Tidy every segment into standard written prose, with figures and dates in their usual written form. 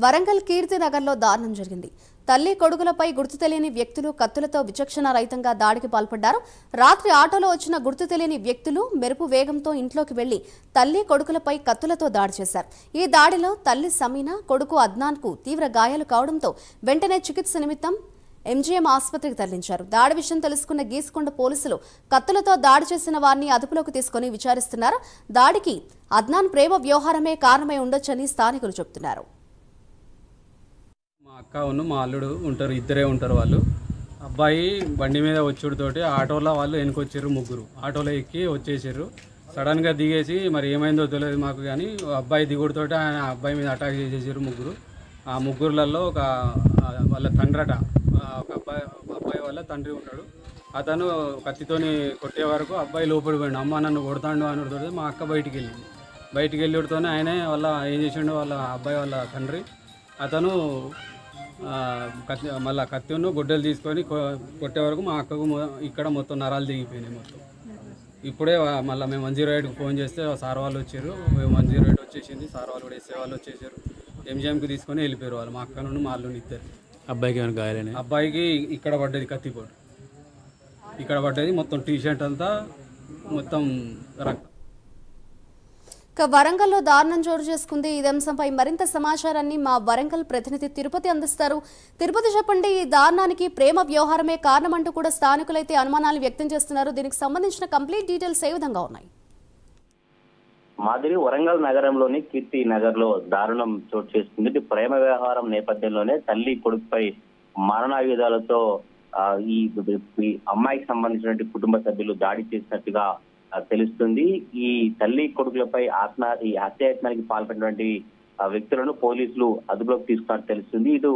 వరంగల్ కీర్తినగర్లో దారుణం జరిగింది. తల్లి కొడుకులపై గుర్తు తెలియని వ్యక్తులు కత్తులతో విచక్షణ రహితంగా దాడికి పాల్పడ్డారు. రాత్రి ఆటోలో వచ్చిన గుర్తు తెలియని వ్యక్తులు మెరుపు వేగంతో ఇంట్లోకి వెళ్లి తల్లి కొడుకులపై కత్తులతో దాడి చేశారు. ఈ దాడిలో తల్లి సమీనా, కొడుకు అద్నాన్కు తీవ్ర గాయాలు కావడంతో వెంటనే చికిత్స నిమిత్తం ఎంజీఎం ఆసుపత్రికి తరలించారు. దాడి విషయం తెలుసుకున్న గీసుకొండ పోలీసులు కత్తులతో దాడి చేసిన వారిని అదుపులోకి తీసుకుని విచారిస్తున్నారు. దాడికి అద్నాన్ ప్రేమ వ్యవహారమే కారణమై ఉండొచ్చని స్థానికులు చెబుతున్నారు. మా అక్క మా అల్లుడు ఉంటారు, ఇద్దరే ఉంటారు. వాళ్ళు అబ్బాయి బండి మీద వచ్చుడుతోటి ఆటోలో వాళ్ళు వెనుకొచ్చారు. ముగ్గురు ఆటోలో ఎక్కి వచ్చేసారు. సడన్గా దిగేసి మరి ఏమైందో తెలియదు మాకు, కానీ అబ్బాయి దిగుడుతోటి ఆయన అబ్బాయి మీద అటాక్ చేసేసారు ముగ్గురు. ఆ ముగ్గురులలో ఒక వాళ్ళ తండ్రట, ఒక అబ్బాయి వాళ్ళ తండ్రి ఉన్నాడు. అతను కత్తితోని కొట్టే వరకు అబ్బాయి లోపలికి పోయిండు. అమ్మ నన్ను కొడతాడు అనుడుతోటి మా అక్క బయటికి వెళ్ళింది. బయటికి వెళ్ళితోనే ఆయనే వాళ్ళ ఏం చేసిండు, వాళ్ళ అబ్బాయి వాళ్ళ తండ్రి అతను మళ్ళీ కత్తిను గొడ్డలు తీసుకొని కొట్టే వరకు మా అక్కకు ఇక్కడ మొత్తం నరాలు దిగిపోయినాయి మొత్తం. ఇప్పుడే మళ్ళీ మేము 108కి ఫోన్ చేస్తే సార్ వాళ్ళు వచ్చారు. 108 వచ్చేసింది. సార్ వాళ్ళు కూడా ఎస్ఏ వాళ్ళు వచ్చేసారు. ఎంజిఎంకి తీసుకొని వెళ్ళిపోయారు వాళ్ళు, మా అక్క నుండి మా అల్లుని ఇద్దరు. అబ్బాయికి ఏమైనా గాయాలని? అబ్బాయికి ఇక్కడ పడ్డది కత్తిపోటు, ఇక్కడ పడ్డది మొత్తం టీషర్ట్ అంతా మొత్తం రక్తం. వరంగల్లో దారుణం చోటు చేసుకుంది. ఈ అంశంపై మరింత సమాచారాన్ని మా వరంగల్ ప్రతినిధి తిరుపతి అందిస్తారు. తిరుపతి, చెప్పండి, ఈ దారుణానికి ప్రేమ వ్యవహారమే కారణమంటూ కూడా స్థానికులైతే అనుమానాలు వ్యక్తం చేస్తున్నారు. దీనికి సంబంధించిన కంప్లీట్ డీటెయిల్స్ ఏ విధంగా ఉన్నాయి? మాదిరి వరంగల్ నగరంలోని కీర్తి నగర్ లో దారుణం చోటు చేసుకుంది. ప్రేమ వ్యవహారం నేపథ్యంలోనే తల్లి కొడుకుపై మారణాయుధాలతో ఈ అమ్మాయికి సంబంధించినటువంటి కుటుంబ సభ్యులు దాడి చేసినట్టుగా తెలుస్తుంది. ఈ తల్లి కొడుకులపై ఈ హత్యాయత్నానికి పాల్పడినటువంటి వ్యక్తులను పోలీసులు అదుపులోకి తీసుకున్నట్టు తెలుస్తుంది. ఇటు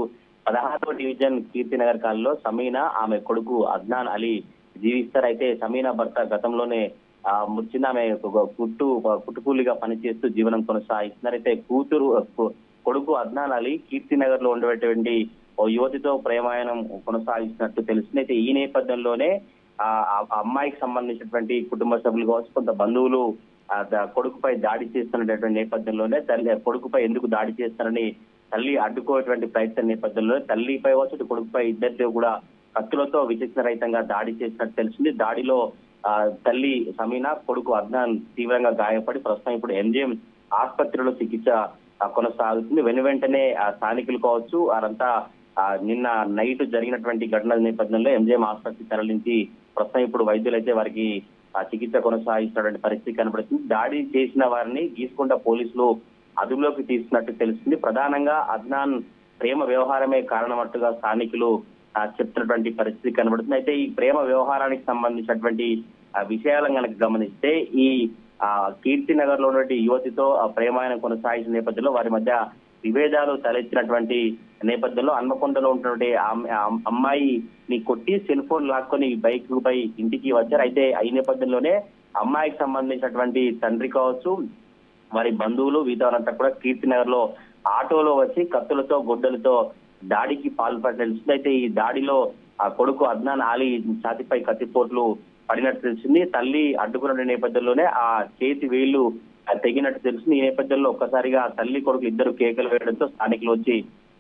16వ డివిజన్ కీర్తినగర్ కాలంలో సమీనా, ఆమె కొడుకు అద్నాన్ అలీ జీవిస్తారు. అయితే సమీనా భర్త గతంలోనే మృతిన ఆమె కుట్టుకూలిగా పనిచేస్తూ జీవనం కొనసాగిస్తున్నారు. అయితే కొడుకు అద్నాన్ అలీ కీర్తినగర్ లో ఉండేటువంటి ఓ యువతితో ప్రేమాయణం కొనసాగిస్తున్నట్టు తెలుస్తుంది. అయితే ఈ నేపథ్యంలోనే ఆ అమ్మాయికి సంబంధించినటువంటి కుటుంబ సభ్యులు కావచ్చు, కొంత బంధువులు కొడుకుపై దాడి చేస్తున్నటువంటి నేపథ్యంలోనే కొడుకుపై ఎందుకు దాడి చేస్తారని తల్లి అడ్డుకోవటువంటి ప్రయత్నం నేపథ్యంలో తల్లిపై కావచ్చు, కొడుకుపై ఇద్దరితో కూడా కత్తులతో విచక్షణ రహితంగా దాడి చేసినట్టు తెలిసింది. దాడిలో తల్లి సమీనా, కొడుకు అద్నాన్ తీవ్రంగా గాయపడి ప్రస్తుతం ఇప్పుడు ఎంజిఎం ఆసుపత్రిలో చికిత్స కొనసాగుతుంది. వెంటనే స్థానికులు కావచ్చు వారంతా నిన్న నైట్ జరిగినటువంటి ఘటనల నేపథ్యంలో ఎంజిఎం ఆసుపత్రికి తరలించి ప్రస్తుతం ఇప్పుడు వైద్యులు అయితే వారికి చికిత్స కొనసాగిస్తున్నటువంటి పరిస్థితి కనబడుతుంది. దాడి చేసిన వారిని గీసుకొండ పోలీసులు అదుపులోకి తీసుకున్నట్టు తెలుస్తుంది. ప్రధానంగా అద్నాన్ ప్రేమ వ్యవహారమే కారణమట్టుగా స్థానికులు చెప్తున్నటువంటి పరిస్థితి కనబడుతుంది. అయితే ఈ ప్రేమ వ్యవహారానికి సంబంధించినటువంటి విషయాలను కనుక గమనిస్తే ఈ కీర్తినగర్ లో ఉన్నటువంటి యువతితో ప్రేమాయణం కొనసాగించిన నేపథ్యంలో వారి మధ్య విభేదాలు తలెత్తినటువంటి నేపథ్యంలో హన్మకొండలో ఉన్నటువంటి అమ్మాయిని కొట్టి సెల్ ఫోన్ లాక్కొని బైక్ పై ఇంటికి వచ్చారు. అయితే ఈ నేపథ్యంలోనే అమ్మాయికి సంబంధించినటువంటి తండ్రి కావచ్చు, వారి బంధువులు వీధులంతా కూడా కీర్తినగర్ లో ఆటోలో వచ్చి కత్తులతో గొడ్డలతో దాడికి పాల్పడాల్సింది. అయితే ఈ దాడిలో ఆ కొడుకు అద్నాన్ అలీ ఛాతిపై కత్తిపోట్లు పడినట్టు తెలిసింది. తల్లి అడ్డుకున్న నేపథ్యంలోనే ఆ చేతి వేళ్లు తెగినట్టు తెలిసింది. ఈ నేపథ్యంలో ఒక్కసారిగా తల్లి కొడుకు ఇద్దరు కేకలు వేయడంతో స్థానికులు వచ్చి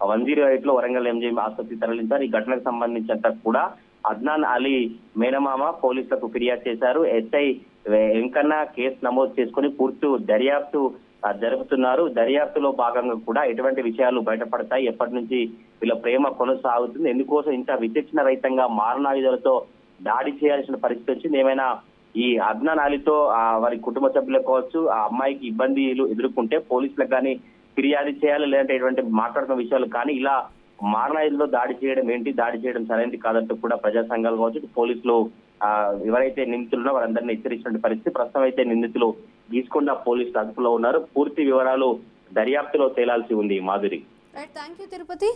108 లో వరంగల్ ఎంజిఎం ఆసుపత్రికి తరలించారు. ఈ ఘటనకు సంబంధించినంత కూడా అద్నాన్ అలీ మేనమామ పోలీసులకు ఫిర్యాదు చేశారు. ఎస్ఐ వెంకన్న కేసు నమోదు చేసుకుని పూర్తి దర్యాప్తు జరుపుతున్నారు. దర్యాప్తులో భాగంగా కూడా ఎటువంటి విషయాలు బయటపడతాయి, ఎప్పటి నుంచి వీళ్ళ ప్రేమ కొనసాగుతుంది, ఎందుకోసం ఇంత విచక్షణ రహితంగా మారణాయుధాలతో దాడి చేయాల్సిన పరిస్థితి వచ్చింది, ఏమైనా ఈ అద్నాన్ అలీతో వారి కుటుంబ సభ్యులకు కావచ్చు ఆ అమ్మాయికి ఇబ్బందులు ఎదుర్కొంటే పోలీసులకు కానీ ఫిర్యాదు చేయాలి, లేదంటే ఎటువంటి మాట్లాడుతున్న విషయాలు కానీ ఇలా మారణాయుధంలో దాడి చేయడం ఏంటి, దాడి చేయడం సరైనది కాదంటూ కూడా ప్రజా సంఘాలు కావచ్చు పోలీసులు ఎవరైతే నిందితులున్నా వారందరినీ హెచ్చరించిన పరిస్థితి. ప్రస్తుతం అయితే నిందితులు గీసుకొండ పోలీసులు అదుపులో ఉన్నారు. పూర్తి వివరాలు దర్యాప్తులో తేలాల్సి ఉంది. మాధురి. థాంక్యూ తిరుపతి.